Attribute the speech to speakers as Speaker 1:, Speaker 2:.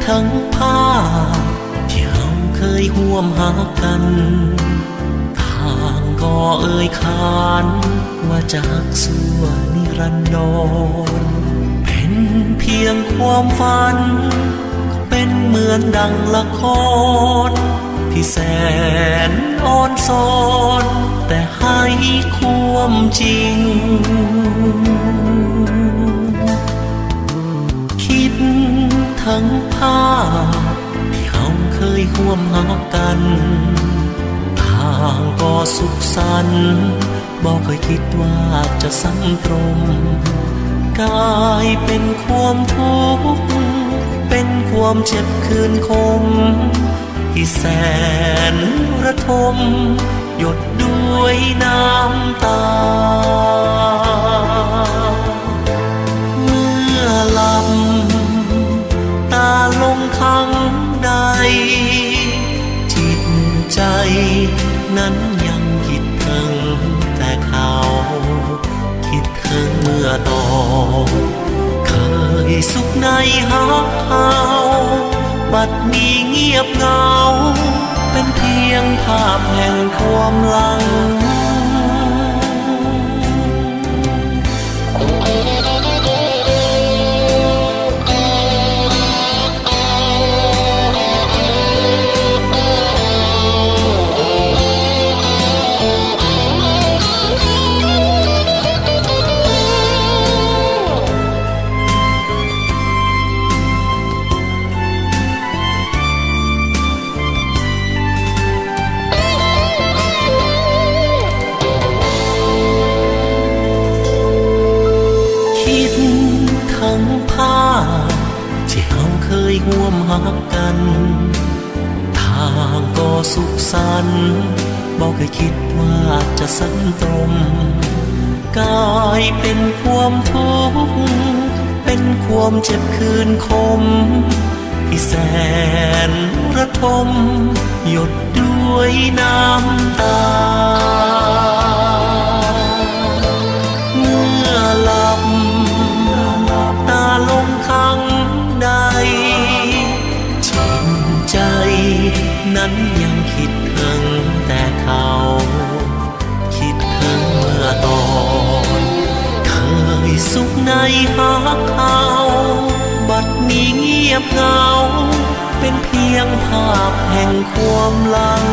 Speaker 1: ทั้งภาพที่เราเคยห่วมหากันทางก็เอ่ยขานว่าจากสัวนิรันดรเป็นเพียงความฝันเป็นเหมือนดังละครที่แสนอ่อนซ้อนแต่ให้ความจริงคิดทั้งภาพที่เราเคยห่วมหากันทางก็สุขสันต์บอกเคยคิดว่าจะซ้ำตรงกลายเป็นความทุกข์เป็นความเจ็บคืนคมที่แสนระทมหยดด้วยน้ำตาเมื่อลำตาลงครั้งใดจิตใจนั้นยังคิดถึงแต่เขาคิดถึงเมื่อตอนเคยสุขในหักเขาบัดนี้เงียบเหงาเป็นเพียงภาพแห่งความหลังทั้งภาพที่เราเคยห่วมหากันทางก็สุขสันต์บอกเคยคิดว่าจะซ้ำตรงกลายเป็นความทุกข์เป็นความเจ็บคืนคมที่แสนระทมหยดด้วยน้ำตาเมื่อหลับตาลงครั้งใดจิตใจนั้นยังคิดถึงแต่เขาคิดถึงเมื่อตอนเคยสุขในหักเขาบัดนี้เงียบเหงาเป็นเพียงภาพแห่งความหลัง